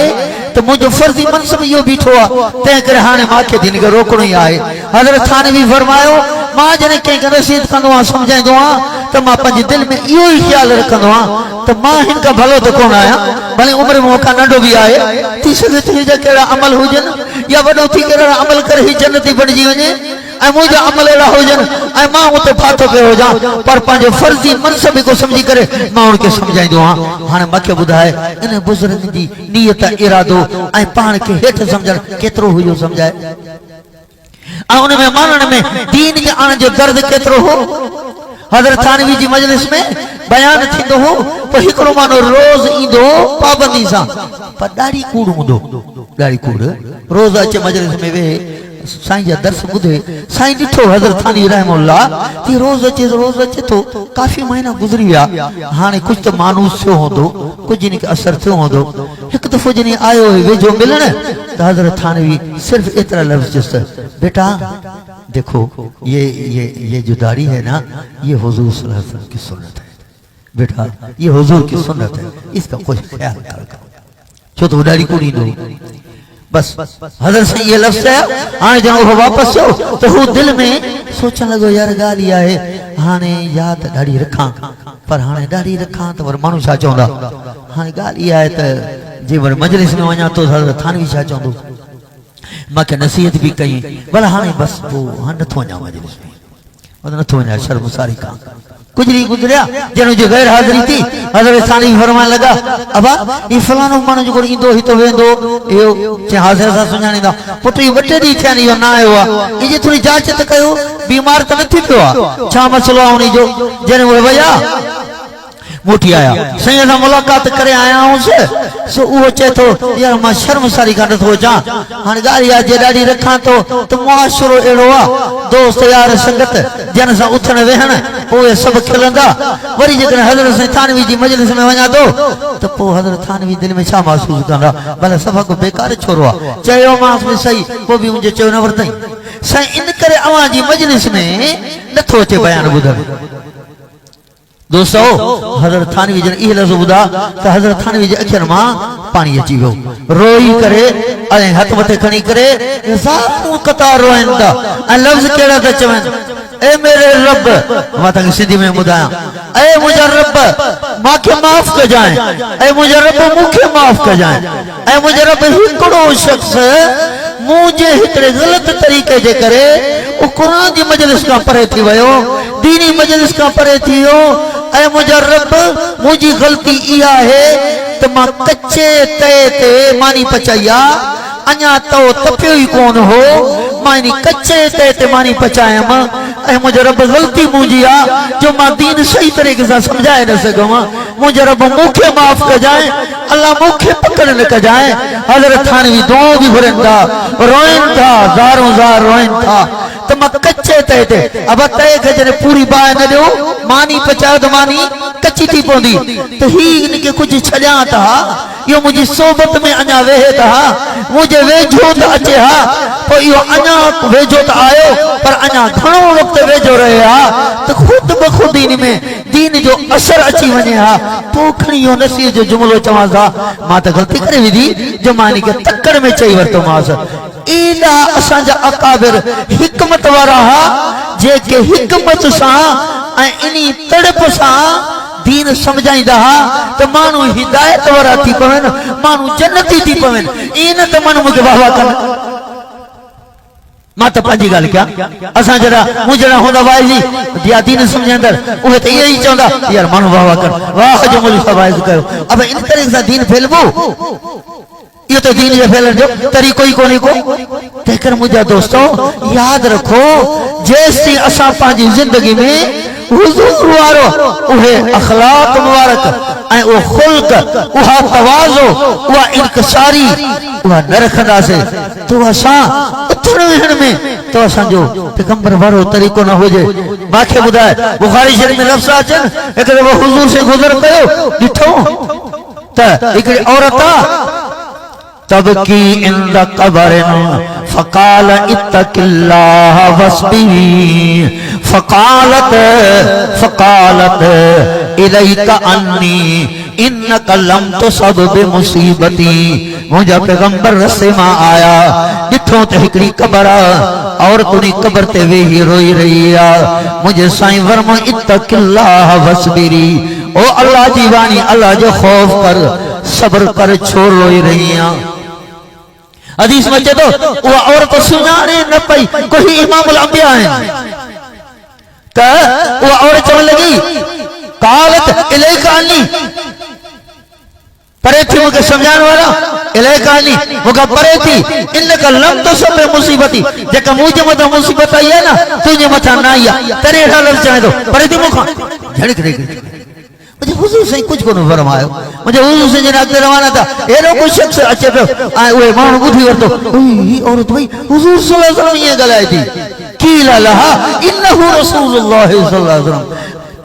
तो मुझो फर्जी मनसब इहो बीठो आहे, तंहिं करे हाणे मूंखे दिन खे रोकणो ई आहे। हज़रत थानवी फरमायो मां जॾहिं कंहिंखे नसीहत कंदो आहियां समझाईंदो आहियां त मां पंहिंजे दिल में इहो ई ख़्यालु रखंदो आहियां त मां हिन खां भलो त कोन आहियां, भले उमिरि में मूंखां नंढो बि आहे, थी सघे थो हिन जा कहिड़ा अमल हुजनि या वॾो थी कहिड़ा अमल करे ही जन्नती बणिजी वञे ऐं मुंहिंजा अमल अहिड़ा हुजनि ऐं मां उते फाथो पियो हुजां, पर पंहिंजो फर्ज़ी मनसब को समझी करे मां उनखे समझाईंदो आहियां। हाणे मूंखे ॿुधाए इन बुज़ुर्ग जी नियत इरादो ऐं पाण खे हेठि समझण केतिरो हुयो समझाए ऐं उन में मानण में दीन खे आणण जो दर्द केतिरो हो। हज़रत थानवी जी मजलिस में बयान थींदो हो तो हिकिड़ो मानो रोज़ ईंदो पाबंदी सां, पर ॾाढी कूड़ हूंदो, ॾाढी कूड़, रोज़ अचे मजलिस में वेहे साईं जा दर्स ॿुधे। साईं ॾिठो हज़रत थानवी रहमतुल्लाह कि रोज़ अचे तो काफ़ी महीना गुज़री विया, हाणे कुछ तो मानूस थियो हूंदो, कुछ जिन खे असर थियो हूंदो। हिकु दफ़ो जॾहिं आयो वेझो मिलण त हज़रत थानवी सिर्फ एतिरा लफ़्ज़ चयुसि बेटा देखो ये जो दाढ़ी है ना ये हुजूर सल्लल्लाहु अलैहि वसल्लम की सुन्नत है, बेटा ये हुजूर की सुन्नत है, इसका कोई ख्याल कर। छो तो दाढ़ी कोनी दो बस हज़रत से ये लफ्ज़ है। हाणे जब वो वापस हो तो वो दिल में सोचने लगो यार ॻाल्हि इहा आहे हाणे या त दाढ़ी रखां, पर हाणे दाढ़ी रखां त वरी माण्हू छा चवंदा। हाणे ॻाल्हि इहा आहे त जे वरी मजलिस में वञा तो हज़रत थानवी छा चवंदो, मूंखे नसीहत भी कई भला हाणे बसि पोइ हाणे नथो वञा मजलिस में, नथो वञा शर्मसारी खां। कुछ नहीं गुजरिया जन जो गैर हाज़िरी थी हज़रत थानवी फरमाइण लगा अबा ये फलानो माण्हू जेको ईंदो ही तो वेंदो इहो चे हाज़िर सां सुञाणींदा पुट ई वटे ॾींहं थिया इहो न आयो आहे, इहे थोरी जांच त कयो बीमार त न थी पियो आहे, छा मसइलो आहे उन जो। जॾहिं उहे विया मोटी आया साईं सां मुलाक़ात करे आया हुउसि सो उहो चए थो यार मां शर्मसारी खां नथो अचां, हाणे ॻाल्हि आहे जे ॾाढी रखां थो त मुआशिरो अहिड़ो आहे दोस्त यार संगत जन सां उथण वेहण पोइ सभु खिलंदा, वरी जेकॾहिं हज़रत साईं थानवी जी मजलिस में वञा थो त पोइ हज़रत थानवी दिलि में छा महसूस कंदा भला सफ़ा को बेकार छोरो आहे, चयोमांसि बि सही पोइ बि मुंहिंजो चयो न वरितई। साईं इन करे अवां जी मजलिस में नथो अचे बयान ॿुधण। दोस्तो हज़रत थानवी जन इहे लफ़्ज़ ॿुधा त हज़रत थानवी जे अखियुनि मां पाणी अची वियो, रोई करे ऐं हथ मथे खणी करे ज़ारूं कतार रोइनि था ऐं लफ़्ज़ कहिड़ा था चवनि ए मेरे रब, मां तव्हांखे सिंधी में ॿुधायां ए मुंहिंजा रब मूंखे माफ़ कजांइ, ए मुंहिंजा रब मूंखे माफ़ कजांइ, ऐं मुंहिंजा रब हिकिड़ो शख़्स मुझे हिकिड़े ग़लत तरीक़े जे करे वो कुरान जी मजलिस खां परे थी वियो, दीनी मजलिस खां परे थी वियो, ऐ मुंहिंजा रब मुंहिंजी ग़लती इहा है त मां कच्चे तए ते मानी पचाई आहे अञा तो तपियो ई कोन हो मां इन कच्चे तए ते मानी पचायम ऐं मुंहिंजो रब ग़लती मुंहिंजी आहे जो मां दीन सही तरीक़े सां समझाए न सघां मुंहिंजो रब मूंखे माफ़ कजाए अल्लाह मूंखे पकड़ न कजाए हज़रत थानवी दुआ बि घुरनि था रोइनि था ज़ारो ज़ार रोइनि था त मां कच्चे तए ते अब तए खे जॾहिं पूरी बाहि न ॾियो मानी पचायो त मानी कची थी पवंदी त ही इनखे कुझु छॾियां था इहो मुंहिंजी सोबत में अञा वेहे था मुंहिंजे वेझो त अचे हा पोइ इहो अञा वेझो त आयो पर अञा घणो वक़्तु वेझो रहे हा त ख़ुदि बख़ुदि इन में दीन जो असर अची वञे हा पोइ खणी इहो नसीहत जो जुमिलो चवां था मां त ग़लती करे विधी जो मां इनखे तकड़ में चई वरितोमांसि एॾा असांजा अकाबिर हिकमत वारा हा जेके हिकमत सां ऐं इन तड़प सां दीन समझाईंदा हा त माण्हू हिदायत वारा थी पवनि माण्हू जन्नती थी पवनि इन त मन मूंखे वाह वाह कनि मां त पंहिंजी ॻाल्हि कयां असां जरा मुंहिंजा हूंदा वाइजी या दीन सम्झंदड़ उहे त इहो ई चवंदा यार माण्हू वाह वाह कनि वाह जो मुल्क वाइज़ कयो अब इन तरीक़े सां दीन फैलबो इहो त दीन जे फैलण जो तरीक़ो ई कोन्हे को तंहिं करे मुंहिंजा दोस्तो यादि रखो जेसीं असां पंहिंजी ज़िंदगी में हुज़ूर वारो उहे अखलाक मुबारक ऐं उहो खुल्क उहा तवाज़ो उहा इनकसारी उहा न रखंदासीं तो असां उथण वेहण में तो असांजो पैगंबर वारो तरीक़ो न हुजे मूंखे ॿुधाए बुखारी शरीफ़ में लफ़्ज़ अचनि हिकु दफ़ो हुज़ूर से गुज़र कयो ॾिठो त हिकिड़ी औरत तबकी इंद क़बरिन फ़क़ाल इत्तक़िल्लाह वस्बी फ़क़ालत इलैका अन्नी इन्नका लम तुसब बिमुसीबती मुंहिंजा पैगंबर रस्ते मां आया ॾिठो त हिकिड़ी क़बर औरत उन क़बर ते वेही रोई रही आहे मुंहिंजे साईं वरमो इत्तक़िल्लाह वस्बिरी ओ अल्लाह जी वाणी अल्लाह जो खौफ कर सब्र कर छो रोई रही आहे हदीस में चए थो उहा औरत सुञाणे न पई कोई इमामुल अंबिया आहिनि त उहा औरत चवण लगी कालत इलैका अन्नी परे थी मूंखे सम्झाइण वारा इलैका अन्नी मूंखां परे थी इनका लम तुसब मुसीबती जेका मुंहिंजे मथां मुसीबत आई आहे न तुंहिंजे मथां न आई आहे तॾहिं अहिड़ा लफ़्ज़ चवे थो परे थी मूंखां मुझे हुजूर से कुछ को फरमायो मुझे हुजूर से जन अॻिते रवाना था एॾो कोई शख्स अचे पियो ऐं उहे माण्हू ॿुधी वरितो ही औरत भई हुजूर सल्लल्लाहु अलैहि वसल्लम ईअं ॻाल्हाए थी कील लहा इन्नहु रसूलुल्लाह सल्लल्लाहु अलैहि वसल्लम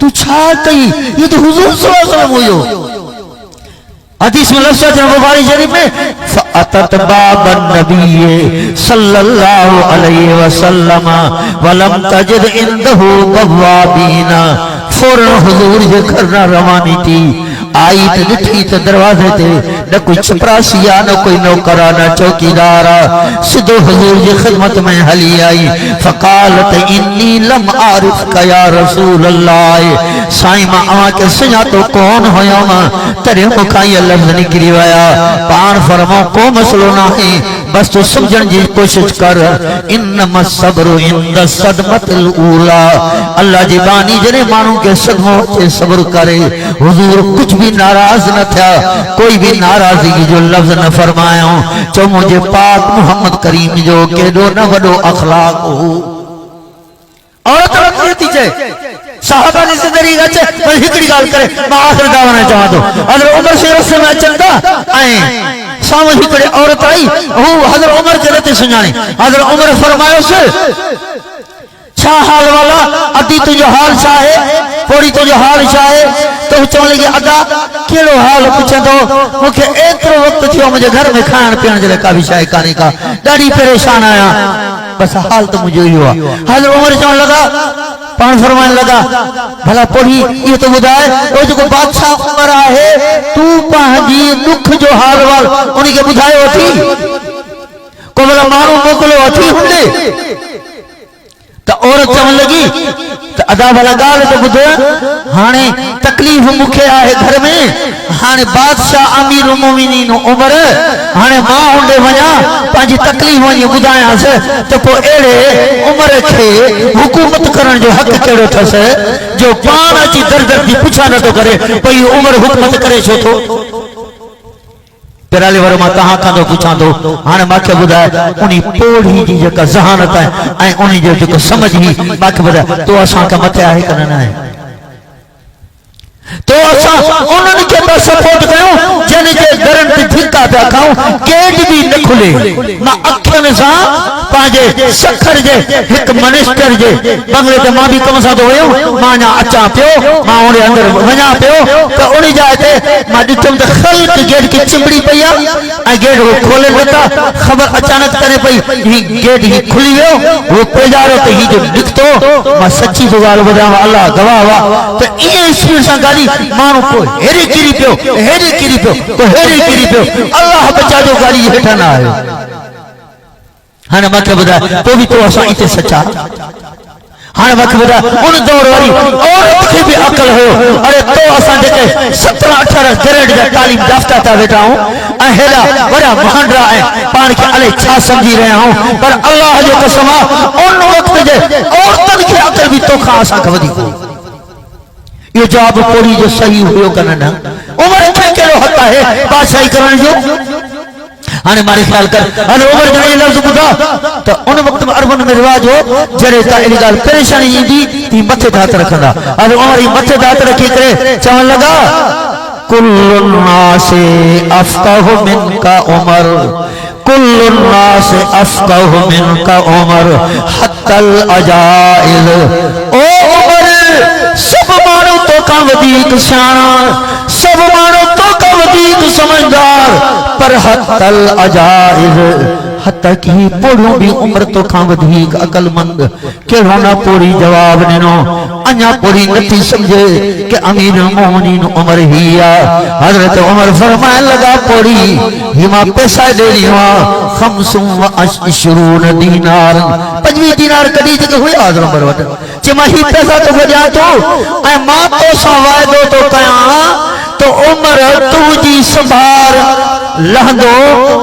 तू छा कई ये तो हुजूर सल्लल्लाहु अलैहि वसल्लम हुयो हदीस में लफ्ज़ है बुखारी शरीफ में फअतत बाबन नबी सल्लल्लाहु अलैहि वसल्लम वलम तजिद इंदहु बवाबीना फौरन हुजूर जे घर रवानी थी आई तो ॾिठी त दरवाजे ते न कोई चपरासी आहे न कोई नौकर आहे न चौकीदार आहे सिधो हुजूर जी ख़िदमत में हली आई फ़क़ालत इन्नी लम आरिफ़ या रसूल अल्लाह साईं मां अव्हांखे सुञातो कोन हुयमि तॾहिं मूंखां इहे लफ़्ज़ निकिरी विया पाण फरमाऊं को मसलो नाहे बस तू समझण जी कोशिश कर इन्नमा सब्रु इंद सदमतिल ऊला अल्लाह जी बानी जॾहिं माण्हू खे सदमो अचे सब्र करे हुजूर कुछ भी नाराज न था कोई भी नाराजगी जो लफ्ज न फरमायो चो मुझे पाक मोहम्मद करीम जो केडो न वडो अखलाक हो औरत रखती छे साहबा ने जिंदगी अचे पर हिकड़ी गाल करे मां आखिर दावना चाहा तो हजरत उमर से रस्ते में अचंदा ऐं सामने हिकड़ी औरत आई हू हजरत उमर के रते सुञाणे हजरत उमर फरमायो से छा हाल वाला अदी तुझो हाल छा है पोड़ी तुझो हाल छा है तो चवण लगी अदा केड़ो हाल पुछंदो मूंखे एतिरो वक्त थियो मुझे घर में खाण पीण जे का भी शय काने का ॾाढी परेशान आया बस हाल तो मुझे ही हुआ हजरत उमर चवण लगा पाण फरमाइण लगा भला पोड़ी ये तो बुधाए ओ जो बादशाह उमर आहे तू पंहिंजी दुख जो हाल वाल उन्हीं के बुधायो थी को भला माण्हू मोकिलियो थी हुंदे तो औरत चवण लगी तो अदा भला गाल तो बुध हाने तकलीफ मुखे आहे घर में हाने बादशाह अमीर मोमिनीन उमर हाने मां होंदे वञा पंहिंजी तकलीफ़ वञी ॿुधायांसि त पोइ अहिड़े उमर खे हुकूमत करण जो हक़ कहिड़ो अथसि जो पाण अची दर दर जी पुछा नथो करे भई उमर हुकूमत करे छो थो पिराले वारो मां तव्हां खां थो पुछां थो हाणे मूंखे ॿुधाए उन पोढ़ी जी जेका ज़हानत आहे ऐं उन जो जेको समझ हुई मूंखे ॿुधाए तो असांखे मथे आहे कि न आहे तो असा उन्हनि खे बस सपोर्ट कयूं जिन जे दरन ते धिका पिया खाऊं गेट भी न खुले मां अखियुनि सां पंहिंजे सखर जे हिकु मिनिस्टर जे बंगले ते मां भी कम सां थो वयुमि मां अञा अचां पियो मां उन अंदर वञा पियो त उन जाइ ते मां ॾिठुमि त ख़ल्क गेट खे चिंबड़ी पई आहे ऐं गेट वो खोले नथा ख़बर अचानक करे पई ही गेट ही खुली वियो वो पेजारो त ही जो निकितो मां सची थो ॻाल्हि ॿुधायां अल्लाह गवाह हुआ त ईअं स्पीड सां गाॾी माण्हू को हेरी किरी पियो तो हेरी किरी पियो अल्लाह बचा जो गाड़ी हेठा ना आयो हाने मूंखे ॿुधाए तो भी तो असां इते सचा हाने मूंखे ॿुधाए उन दौर वारी औरत खे भी अकल हुयो अरे तो असां जेके 17-18 ग्रेड जा तालीम याफ्ता था वेठा आहियूं ऐं हेॾा वॾा महांडरा ऐं पाण खे अलाए छा समझी रहिया आहियूं पर अल्लाह जो कसम आहे उन वक़्त जे औरतनि खे अकल भी तोखां असांखे वधीक हुई ये जवाब पोड़ी जो सही हुयो कन न उमर खे कहिड़ो हक़ आहे बादशाही करण जो हाने मारे ख्याल कर हाने उमर जो ये लफ्ज़ ॿुधा त उन वक़्त में अरबन में रिवाज हो जॾहिं का अहिड़ी ॻाल्हि परेशानी ईंदी ती मथे ते हथ रखंदा हाने उमर ही मथे ते हथ रखी करे चवण लगा कुल्लु नासे अफ़क़हु मिनका उमर कुल्लु नासे अफ़क़हु मिनका उमर हत्तल अजाइल ओ उमर सब माण्हू तोखां वधीक सियाणा सब माण्हू तोखां वधीक समझदार पर हत्तल अजाइल हत्ता की पोड़ियों भी उम्र तोखां वधीक अकलमंद कहिड़ो न पोड़ी जवाब ॾिनो अञा पोड़ी नथी समझे कि अमीर मोमिनीन उमर ही आहे हज़रत उमर फरमाइण लगा पोड़ी ही मां पैसा ॾेई हुआ 25 दीनार 25 दीनार कॾहिं जेके हुया हज़रत उमर वटि जे मां ही पैसा तो वॼां थो ऐं मां तोसां वाइदो तो कयां तो उमर तुंहिंजी संभार लहंदो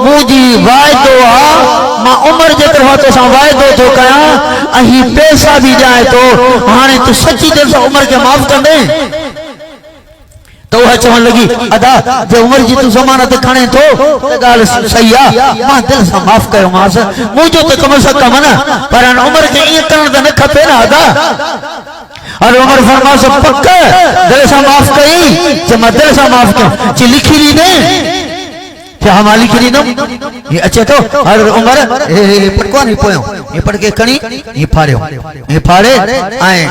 मुंहिंजी वाइदो आहे मां उमर जे तरफ़ां तोसां वाइदो थो कयां ऐं ही पैसा भी ॾियां थो हाणे तूं सची दिलि सां उमर खे माफ़ कंदे तो वह चवण लगी अदा जे उमर जी तू ज़मानत खणे थो त ॻाल्हि सही आहे मां दिलि सां माफ़ कयोमांसि मुंहिंजो त कम सां कम न पर उमर खे ईअं करण त न खपे न अदा और उमर फरमास पक दिल से माफ कई जब मैं दिल से माफ कयूं ची लिखी दी ने क्या हम लिखी दी नो ये अच्छे तो और उमर पटको नहीं पोयो ये पट के कणी ये फाड़े आए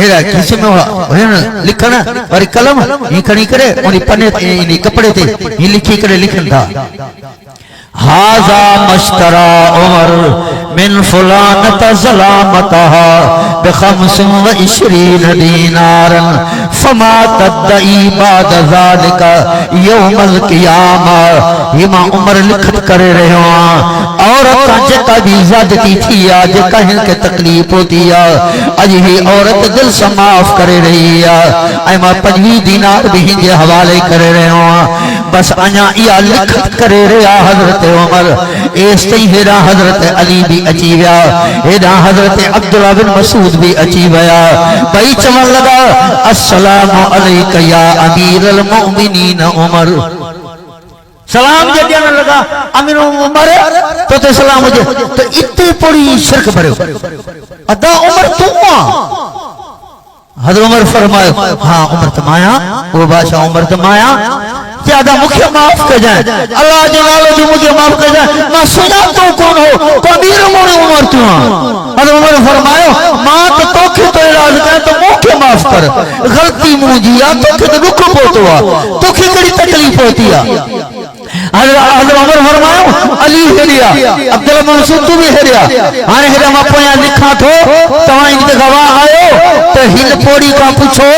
एरा किसी में हो लिखना और कलम ये कणी करे और पन्ने ये कपड़े थे ये लिखी करे लिखन था हाजा मश्तरा उमर मिन फुलानत ज़लामतहा ब25 दीनार फमा तदई बाद ज़ालिका यौमल क़ियामा ये मां उमर लिखत करे रहियो औरत जेका भी ज़्यादती थी आ जेका हिनके तकलीफ होती आ अज ही औरत दिल से माफ करे रही आ ऐं मां 25 दीनार भी हिंजे हवाले करे रहियो बस अञा इहा लिखत करे रहिया हज़रत उमर एस तई हेरा हज़रत अली भी अची विया हेरा हज़रत अब्दुल्लाह बिन मसूद भी अची विया भाई चवण लगा अस्सलामु अलैका या अमीरुल मोमिनीन उमर सलाम जे ॾियण लगा अमीर उमर तो ते सलाम हुजे तो इते पूरी शिरक भरियो अदा उमर तू हज़रत उमर फरमायो हां उमर तमाया वो बादशाह उमर तमाया ज्यादा मुख्य माफ कर जाए अल्लाह जे नाले जो मुझे माफ कर जाए मैं सुना तो कौन हो तो अमीर उमर तू हज़रत उमर फरमायो मां तो तोखे तो इलाज कर तो मुखे माफ कर गलती मुंहिंजी आ तोखे तो दुख पहुतो आ तोखे कड़ी तकलीफ होती आ हज़रत उमर फरमायो अली हेरिया अब्दुल्लाह मसूद तू भी हेरिया हाने हेरा मां पोया लिखा थो तवा इन ते गवाह आयो तो हिन पोड़ी का पूछो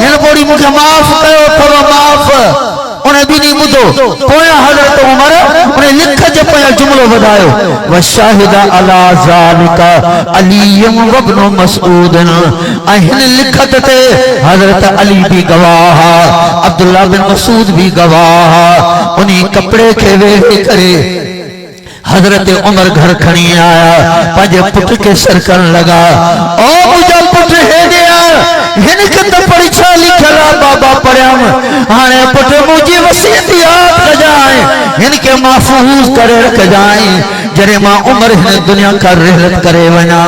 हिन पोड़ी मुखे माफ कयो थोरो माफ उन्हें भी नहीं बुधो पोया हजरत उमर उन्हें लिख जे पोया जुमलो वधायो व शाहिदा अला ज़ालिका अलीम व इब्न मसऊद अहन लिखत ते हजरत अली भी गवाह अब्दुल्ला बिन मसूद भी गवाह उन्हीं कपड़े के वेही करे हजरत उमर घर खणी आया पंहिंजे पुट के सरकण लगा ओ मुंहिंजो पुट हे गया हिनखे त परीक्षा लिखल बाबा पढ़ियम हाणे पुट मुंहिंजी वसीयत याद कजाए हिनखे महफूज़ करे रखजाए जरे मां उमर हिन दुनिया का रहलत करे वना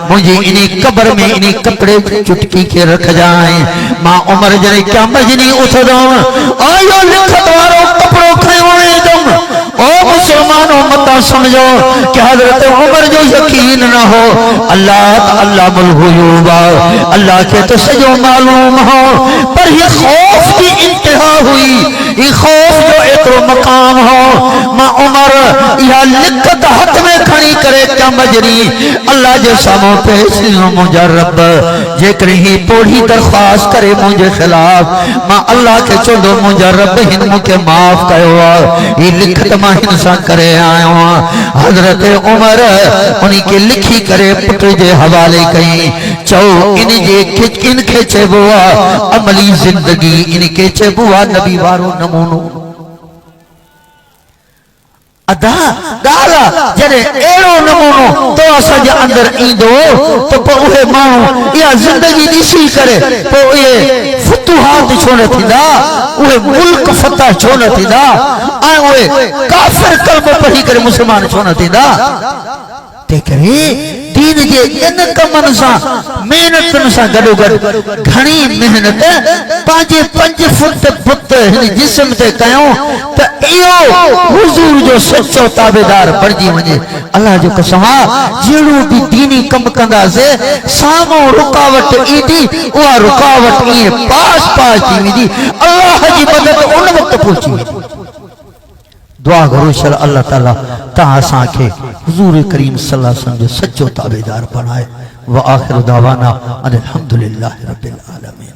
मुंहिंजी इनी कब्र में इनी कपड़े चुटकी के रखजाए मां उमर जरे क़यामत जी उथदो आयो लिखत वारो कपड़ो खयो वेंदम ओ मुसलमानों मत समझो कि हजरत उमर जो यकीन न हो अल्लाह अल्लाह मुल्हुयूबा अल्लाह के तो सजो मालूम हो पर ये खौफ की इंतहा हुई ये खौफ जो एतरो मकाम हो मां उमर या लिखत हाथ में खड़ी करे क्या मजरी अल्लाह जे सामो पेश मुंहिंजा रब जेकर ही पोड़ी दरख्वास्त करे मुंहिंजे खिलाफ मां अल्लाह के चोंदो मुंहिंजा रब हिन मुके माफ कयो ये लिखत मां हिन सा करे आयो हजरत उमर उन्हीं के लिखी करे पुट जे हवाले कई चो इनके चेबो अमली जिंदगी इनके चेबो नबी वारो नमूनो अदा गाला जरे एड़ो नमूनो तो असांजे अंदर ईंदो तो पोइ माण्हू इहा जिंदगी ॾिसी करे पोइ इहे फतूहात छो न थींदा उहे मुल्क फतह छो न थींदा ऐं उहे काफ़िर कलमो पढ़ी करे मुस्लमान छो न थींदा ते करे दीन जे इन कमन सा मेहनतन सा गडो गड घणी मेहनत पांजे 5 फुट पुत हिन जिस्म ते कयो त इहो हुजूर जो सच्चो ताबेदार बणजी वने अल्लाह जो कसम जेड़ो भी दीनी कम कंदा से सामो रुकावट ईदी उहा रुकावट ये पास पास थी वेंदी अल्लाह जी मदद उन वक्त पहुंची दुआ करो शल अल्लाह ताला ता असा के हुजूर करीम सल्लल्लाहु अलैहि वसल्लम जो सच्चो ताबेदार बनाए व आखिर दावाना अल्हम्दुलिल्लाहि रब्बिल आलमीन।